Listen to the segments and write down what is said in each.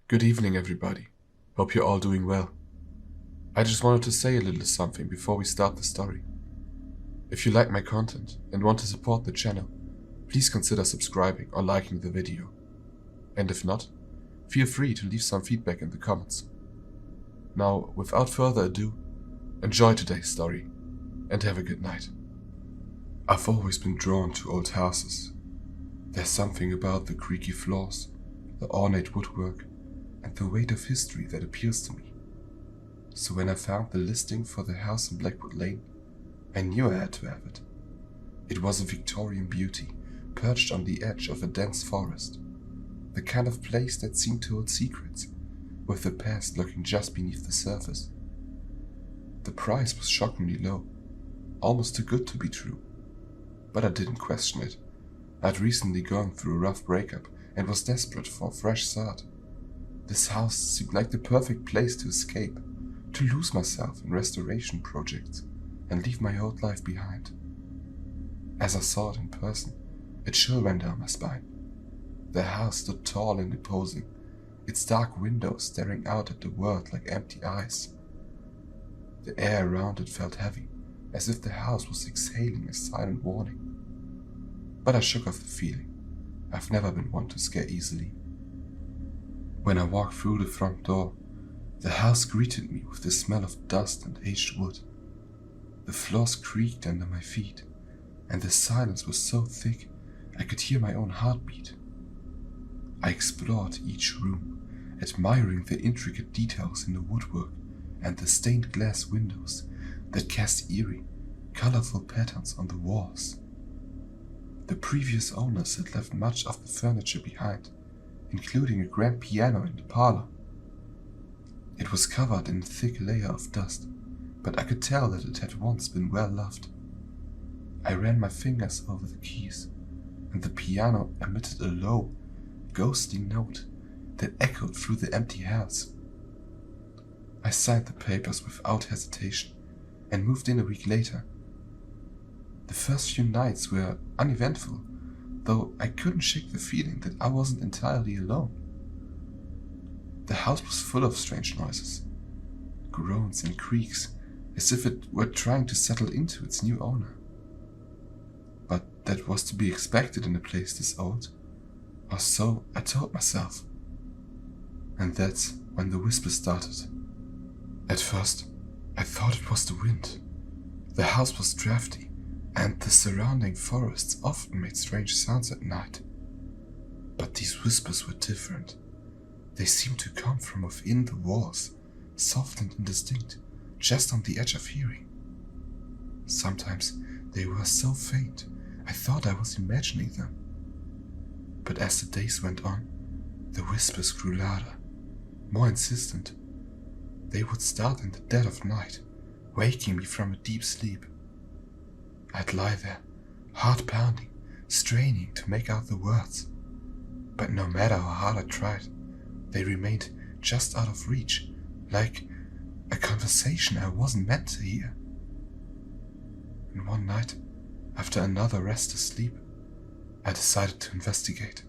Good evening, everybody. Hope you're all doing well. I just wanted to say a little something before we start the story. If you like my content and want to support the channel, please consider subscribing or liking the video. And if not, feel free to leave some feedback in the comments. Now, without further ado, enjoy today's story and have a good night. I've always been drawn to old houses. There's something about the creaky floors, the ornate woodwork, and the weight of history that appeals to me. So when I found the listing for the house in Blackwood Lane, I knew I had to have it. It was a Victorian beauty, perched on the edge of a dense forest. The kind of place that seemed to hold secrets, with the past lurking just beneath the surface. The price was shockingly low, almost too good to be true. But I didn't question it. I'd recently gone through a rough breakup and was desperate for a fresh start. This house seemed like the perfect place to escape, to lose myself in restoration projects and leave my old life behind. As I saw it in person, a chill ran down my spine. The house stood tall and imposing, its dark windows staring out at the world like empty eyes. The air around it felt heavy, as if the house was exhaling a silent warning. But I shook off the feeling. I've never been one to scare easily. When I walked through the front door, the house greeted me with the smell of dust and aged wood. The floors creaked under my feet, and the silence was so thick I could hear my own heartbeat. I explored each room, admiring the intricate details in the woodwork and the stained glass windows that cast eerie, colorful patterns on the walls. The previous owners had left much of the furniture behind, including a grand piano in the parlor. It was covered in a thick layer of dust, but I could tell that it had once been well loved. I ran my fingers over the keys, and the piano emitted a low, ghostly note that echoed through the empty house. I signed the papers without hesitation and moved in a week later. The first few nights were uneventful, though I couldn't shake the feeling that I wasn't entirely alone. The house was full of strange noises, groans and creaks, as if it were trying to settle into its new owner. But that was to be expected in a place this old, or so I told myself. And that's when the whispers started. At first, I thought it was the wind. The house was drafty, and the surrounding forests often made strange sounds at night. But these whispers were different. They seemed to come from within the walls, soft and indistinct, just on the edge of hearing. Sometimes they were so faint, I thought I was imagining them. But as the days went on, the whispers grew louder, more insistent. They would start in the dead of night, waking me from a deep sleep. I'd lie there, heart pounding, straining to make out the words. But no matter how hard I tried, they remained just out of reach, like a conversation I wasn't meant to hear. And one night, after another restless sleep, I decided to investigate.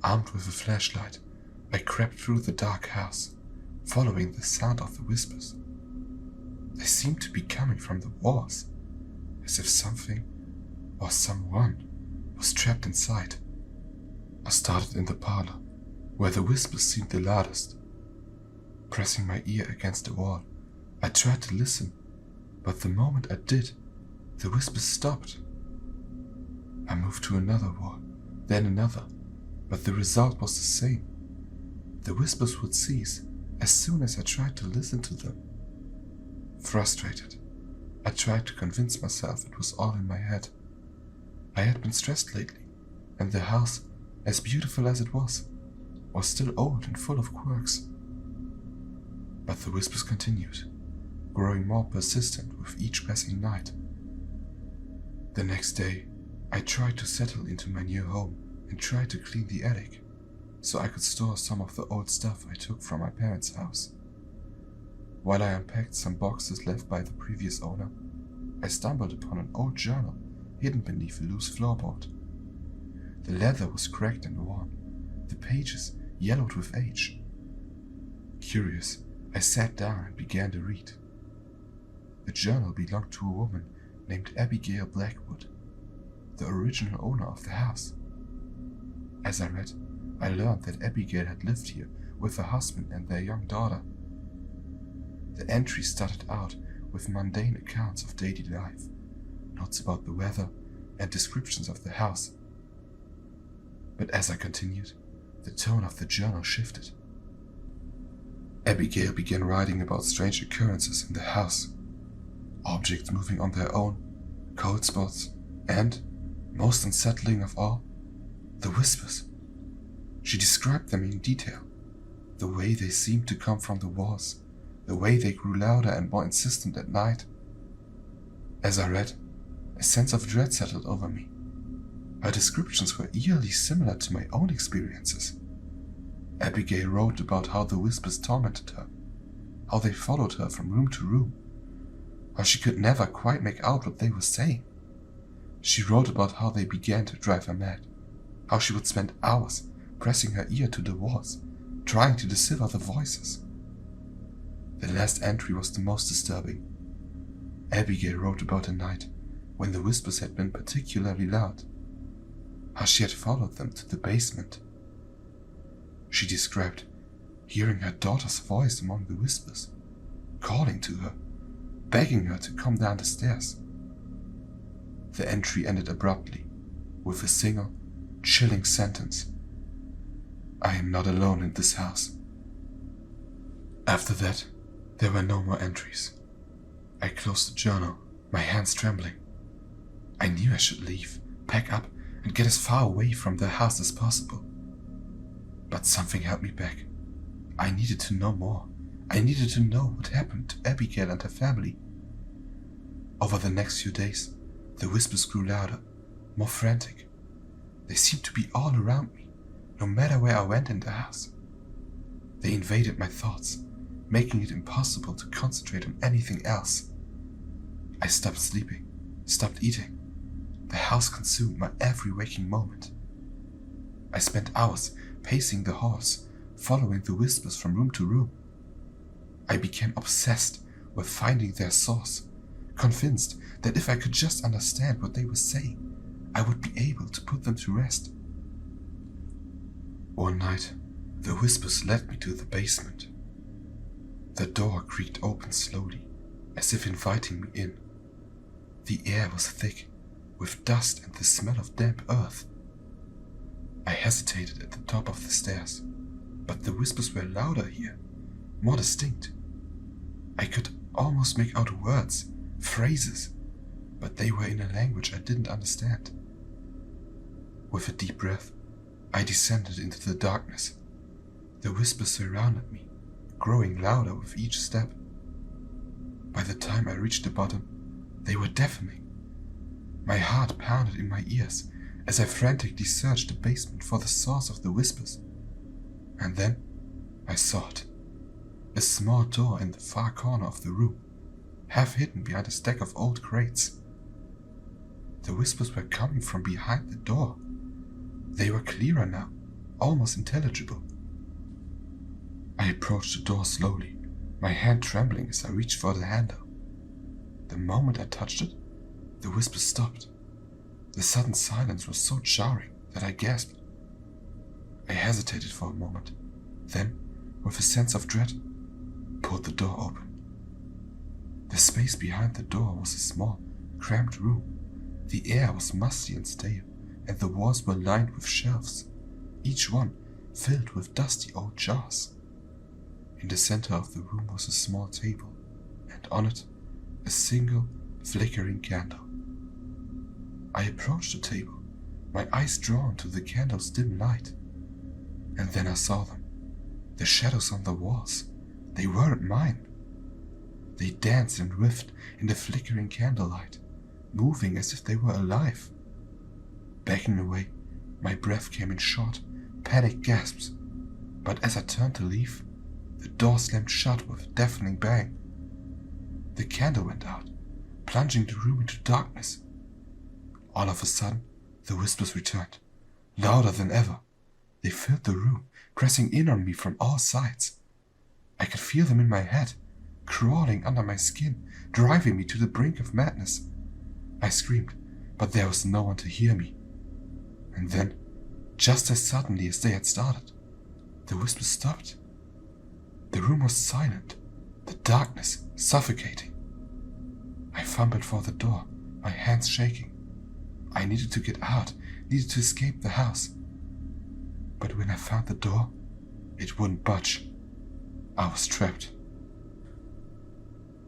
Armed with a flashlight, I crept through the dark house, following the sound of the whispers. They seemed to be coming from the walls, as if something or someone was trapped inside. I started in the parlor, where the whispers seemed the loudest. Pressing my ear against the wall, I tried to listen, but the moment I did, the whispers stopped. I moved to another wall, then another, but the result was the same. The whispers would cease as soon as I tried to listen to them. Frustrated, I tried to convince myself it was all in my head. I had been stressed lately, and the house, as beautiful as it was still old and full of quirks. But the whispers continued, growing more persistent with each passing night. The next day, I tried to settle into my new home and tried to clean the attic, so I could store some of the old stuff I took from my parents' house. While I unpacked some boxes left by the previous owner, I stumbled upon an old journal hidden beneath a loose floorboard. The leather was cracked and worn, the pages yellowed with age, Curious, I sat down and began to read. The journal belonged to a woman named Abigail Blackwood, the original owner of the house. As I read, I learned that Abigail had lived here with her husband and their young daughter. The entry started out with mundane accounts of daily life, notes about the weather, and descriptions of the house. But as I continued, the tone of the journal shifted. Abigail began writing about strange occurrences in the house, objects moving on their own, cold spots, and, most unsettling of all, the whispers. She described them in detail, the way they seemed to come from the walls, the way they grew louder and more insistent at night. As I read, a sense of dread settled over me. Her descriptions were eerily similar to my own experiences. Abigail wrote about how the whispers tormented her, how they followed her from room to room, how she could never quite make out what they were saying. She wrote about how they began to drive her mad, how she would spend hours pressing her ear to the walls, trying to decipher the voices. The last entry was the most disturbing. Abigail wrote about a night when the whispers had been particularly loud, how she had followed them to the basement. She described hearing her daughter's voice among the whispers, calling to her, begging her to come down the stairs. The entry ended abruptly, with a single, chilling sentence: "I am not alone in this house." After that, there were no more entries. I closed the journal, my hands trembling. I knew I should leave, pack up, and get as far away from the house as possible. But something held me back. I needed to know more. I needed to know what happened to Abigail and her family. Over the next few days, the whispers grew louder, more frantic. They seemed to be all around me, no matter where I went in the house. They invaded my thoughts, making it impossible to concentrate on anything else. I stopped sleeping, stopped eating. The house consumed my every waking moment. I spent hours pacing the halls, following the whispers from room to room. I became obsessed with finding their source, convinced that if I could just understand what they were saying, I would be able to put them to rest. One night, the whispers led me to the basement. The door creaked open slowly, as if inviting me in. The air was thick, with dust and the smell of damp earth. I hesitated at the top of the stairs, but the whispers were louder here, more distinct. I could almost make out words, phrases, but they were in a language I didn't understand. With a deep breath, I descended into the darkness. The whispers surrounded me, growing louder with each step. By the time I reached the bottom, they were deafening. My heart pounded in my ears as I frantically searched the basement for the source of the whispers. And then I saw it. A small door in the far corner of the room, half hidden behind a stack of old crates. The whispers were coming from behind the door. They were clearer now, almost intelligible. I approached the door slowly, my hand trembling as I reached for the handle. The moment I touched it, the whispers stopped. The sudden silence was so jarring that I gasped. I hesitated for a moment, then, with a sense of dread, pulled the door open. The space behind the door was a small, cramped room. The air was musty and stale, and the walls were lined with shelves, each one filled with dusty old jars. In the center of the room was a small table, and on it, a single, flickering candle. I approached the table, my eyes drawn to the candle's dim light, and then I saw them. The shadows on the walls, they weren't mine. They danced and writhed in the flickering candlelight, moving as if they were alive. Backing away, my breath came in short, panicked gasps, but as I turned to leave, the door slammed shut with a deafening bang. The candle went out, plunging the room into darkness. All of a sudden, the whispers returned, louder than ever. They filled the room, pressing in on me from all sides. I could feel them in my head, crawling under my skin, driving me to the brink of madness. I screamed, but there was no one to hear me. And then, just as suddenly as they had started, the whispers stopped. The room was silent, the darkness suffocating. I fumbled for the door, my hands shaking. I needed to get out, needed to escape the house. But when I found the door, it wouldn't budge. I was trapped.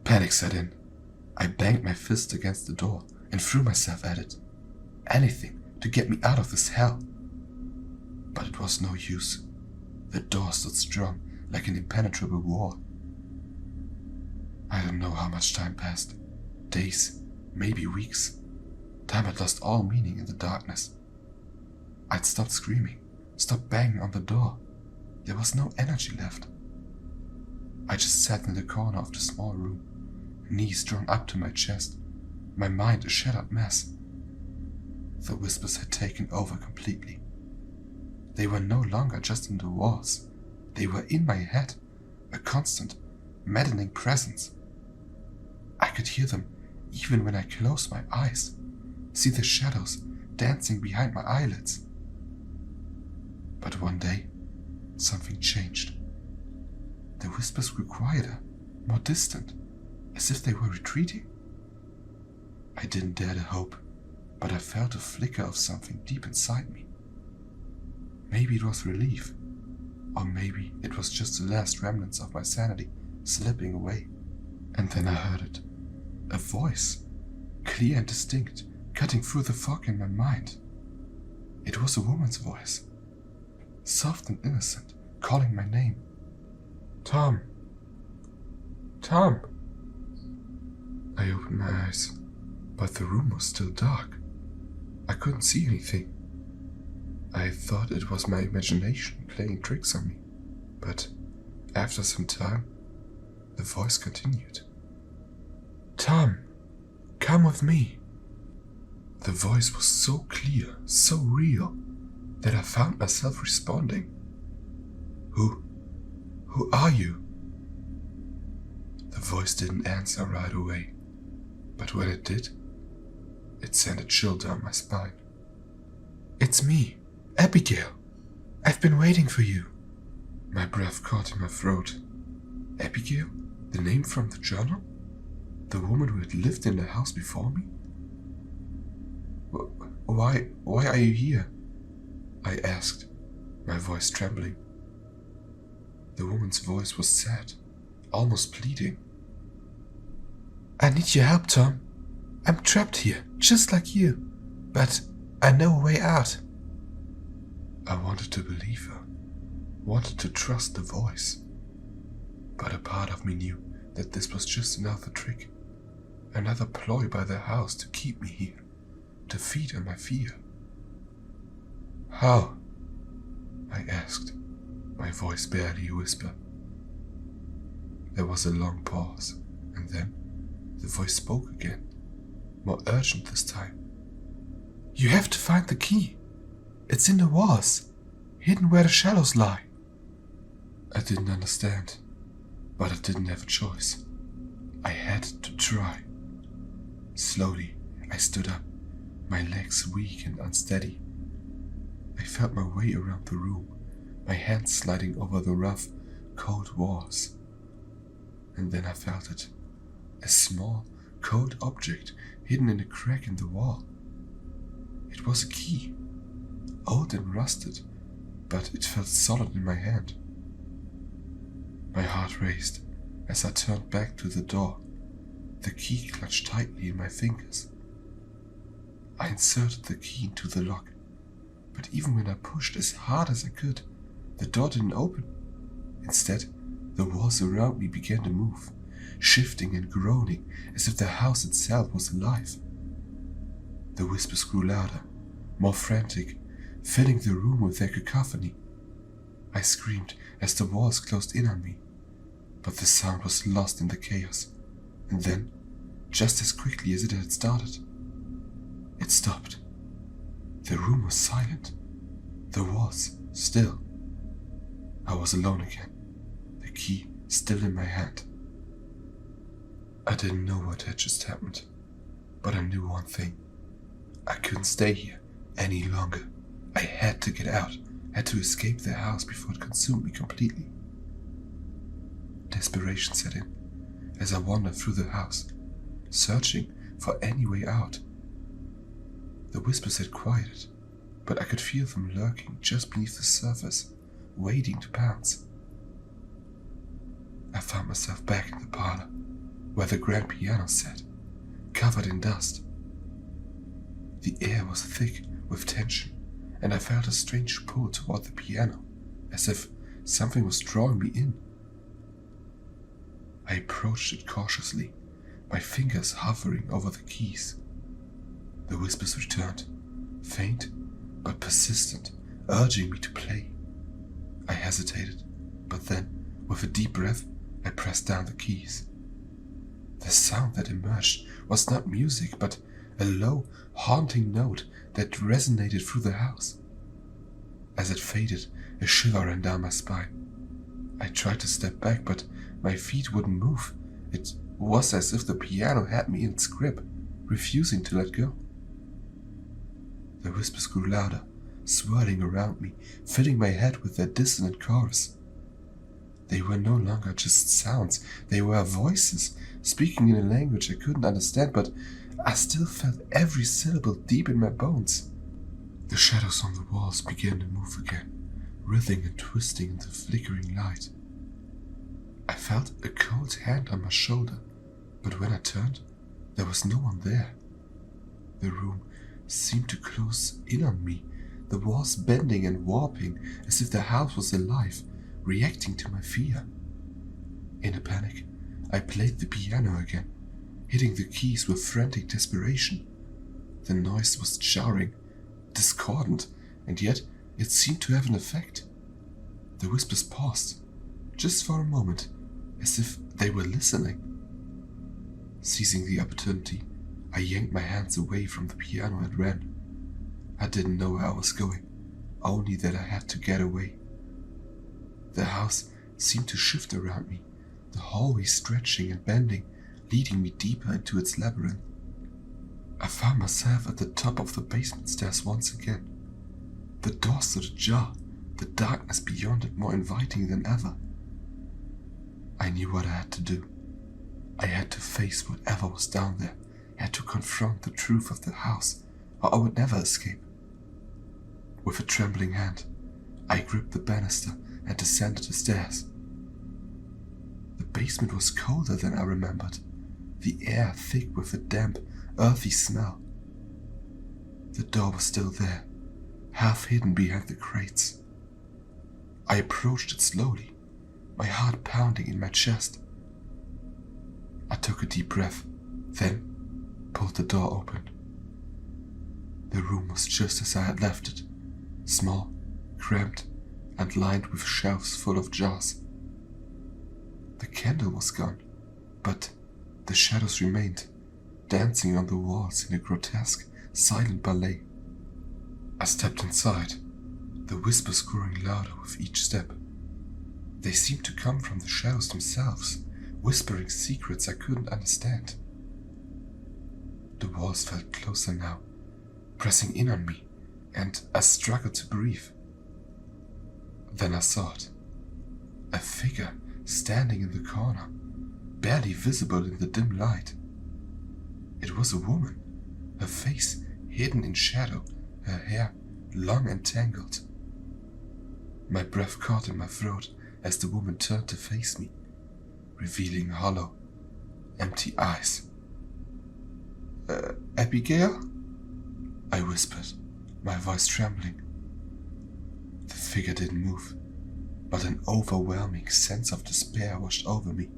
Panic set in. I banged my fist against the door and threw myself at it. Anything to get me out of this hell. But it was no use. The door stood strong like an impenetrable wall. I don't know how much time passed. Days, maybe weeks. Time had lost all meaning in the darkness. I'd stopped screaming, stopped banging on the door. There was no energy left. I just sat in the corner of the small room, knees drawn up to my chest, my mind a shattered mess. The whispers had taken over completely. They were no longer just in the walls. They were in my head, a constant, maddening presence. I could hear them even when I closed my eyes, see the shadows dancing behind my eyelids. But one day, something changed. The whispers grew quieter, more distant, as if they were retreating. I didn't dare to hope, but I felt a flicker of something deep inside me. Maybe it was relief, or maybe it was just the last remnants of my sanity slipping away. And then I heard it. A voice, clear and distinct, cutting through the fog in my mind. It was a woman's voice, soft and innocent, calling my name. Tom. Tom. I opened my eyes, but the room was still dark. I couldn't see anything. I thought it was my imagination playing tricks on me, but after some time, the voice continued. Tom, come with me. The voice was so clear, so real, that I found myself responding. Who are you? The voice didn't answer right away, but when it did, it sent a chill down my spine. It's me, Abigail. I've been waiting for you. My breath caught in my throat. Abigail? The name from the journal? The woman who had lived in the house before me? Why are you here? I asked, my voice trembling. The woman's voice was sad, almost pleading. I need your help, Tom. I'm trapped here, just like you, but I know a way out. I wanted to believe her, wanted to trust the voice. But a part of me knew that this was just another trick, another ploy by the house to keep me here, to feed on my fear. How? I asked, my voice barely a whisper. There was a long pause, and then the voice spoke again, more urgent this time. You have to find the key. It's in the walls, hidden where the shadows lie. I didn't understand, but I didn't have a choice. I had to try. Slowly, I stood up, my legs weak and unsteady. I felt my way around the room, my hands sliding over the rough, cold walls. And then I felt it. A small, cold object hidden in a crack in the wall. It was a key, old and rusted, but it felt solid in my hand. My heart raced as I turned back to the door, the key clutched tightly in my fingers. I inserted the key into the lock, but even when I pushed as hard as I could, the door didn't open. Instead, the walls around me began to move, shifting and groaning as if the house itself was alive. The whispers grew louder, more frantic, filling the room with their cacophony. I screamed as the walls closed in on me, but the sound was lost in the chaos, and then, just as quickly as it had started, it stopped. The room was silent, the walls still. I was alone again, the key still in my hand. I didn't know what had just happened, but I knew one thing. I couldn't stay here any longer. I had to get out, had to escape the house before it consumed me completely. Desperation set in as I wandered through the house, searching for any way out. The whispers had quieted, but I could feel them lurking just beneath the surface, waiting to pounce. I found myself back in the parlor, where the grand piano sat, covered in dust. The air was thick with tension, and I felt a strange pull toward the piano, as if something was drawing me in. I approached it cautiously, my fingers hovering over the keys. The whispers returned, faint but persistent, urging me to play. I hesitated, but then, with a deep breath, I pressed down the keys. The sound that emerged was not music, but a low, haunting note that resonated through the house. As it faded, a shiver ran down my spine. I tried to step back, but my feet wouldn't move. It was as if the piano had me in its grip, refusing to let go. The whispers grew louder, swirling around me, filling my head with their dissonant chorus. They were no longer just sounds, they were voices, speaking in a language I couldn't understand, but I still felt every syllable deep in my bones. The shadows on the walls began to move again, writhing and twisting in the flickering light. I felt a cold hand on my shoulder, but when I turned, there was no one there. The room seemed to close in on me, the walls bending and warping as if the house was alive, reacting to my fear. In a panic, I played the piano again, hitting the keys with frantic desperation. The noise was jarring, discordant, and yet it seemed to have an effect. The whispers paused, just for a moment, as if they were listening. Seizing the opportunity, I yanked my hands away from the piano and ran. I didn't know where I was going, only that I had to get away. The house seemed to shift around me, the hallway stretching and bending, leading me deeper into its labyrinth. I found myself at the top of the basement stairs once again. The door stood ajar, the darkness beyond it more inviting than ever. I knew what I had to do. I had to face whatever was down there, had to confront the truth of the house, or I would never escape. With a trembling hand, I gripped the banister and descended the stairs. The basement was colder than I remembered, the air thick with a damp, earthy smell. The door was still there, half hidden behind the crates. I approached it slowly, my heart pounding in my chest. I took a deep breath, then pulled the door open. The room was just as I had left it, small, cramped, and lined with shelves full of jars. The candle was gone, but the shadows remained, dancing on the walls in a grotesque, silent ballet. I stepped inside, the whispers growing louder with each step. They seemed to come from the shadows themselves, whispering secrets I couldn't understand. The walls felt closer now, pressing in on me, and I struggled to breathe. Then I saw it. A figure standing in the corner, barely visible in the dim light. It was a woman, her face hidden in shadow, her hair long and tangled. My breath caught in my throat as the woman turned to face me, revealing hollow, empty eyes. Abigail? I whispered, my voice trembling. The figure didn't move, but an overwhelming sense of despair washed over me.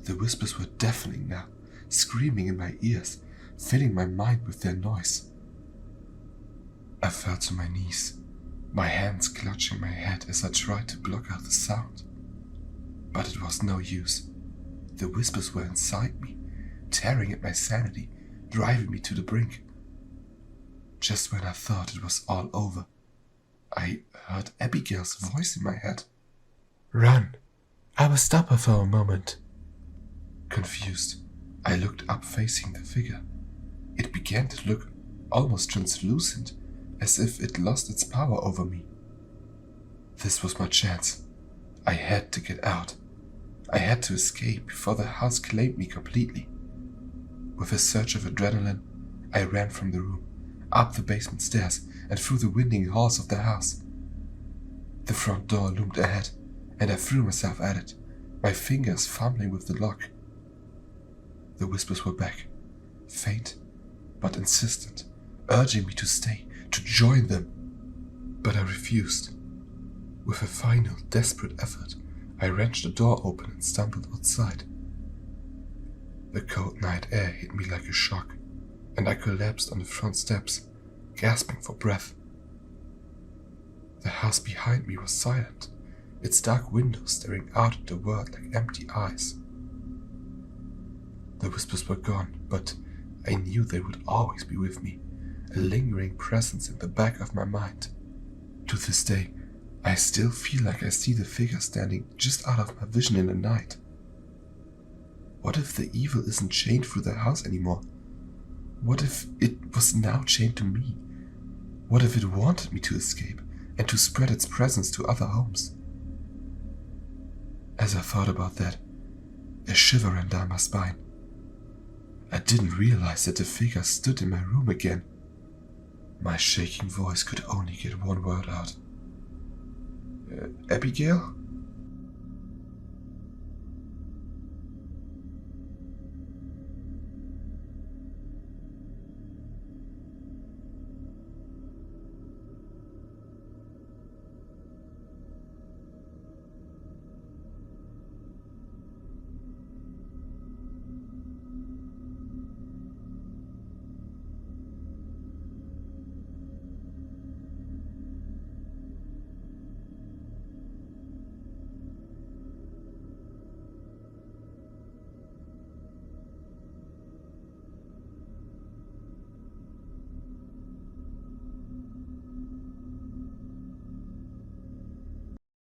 The whispers were deafening now, screaming in my ears, filling my mind with their noise. I fell to my knees, my hands clutching my head as I tried to block out the sound. But it was no use. The whispers were inside me, tearing at my sanity, driving me to the brink. Just when I thought it was all over, I heard Abigail's voice in my head. "Run! I was stopper for a moment. Confused, I looked up facing the figure. It began to look almost translucent, as if it lost its power over me. This was my chance. I had to get out. I had to escape before the house claimed me completely. With a surge of adrenaline, I ran from the room, up the basement stairs, and through the winding halls of the house. The front door loomed ahead, and I threw myself at it, my fingers fumbling with the lock. The whispers were back, faint but insistent, urging me to stay, to join them. But I refused. With a final, desperate effort, I wrenched the door open and stumbled outside. The cold night air hit me like a shock, and I collapsed on the front steps, gasping for breath. The house behind me was silent, its dark windows staring out at the world like empty eyes. The whispers were gone, but I knew they would always be with me, a lingering presence in the back of my mind. To this day, I still feel like I see the figure standing just out of my vision in the night. What if the evil isn't chained through the house anymore? What if it was now chained to me? What if it wanted me to escape and to spread its presence to other homes? As I thought about that, a shiver ran down my spine. I didn't realize that the figure stood in my room again. My shaking voice could only get one word out. Abigail?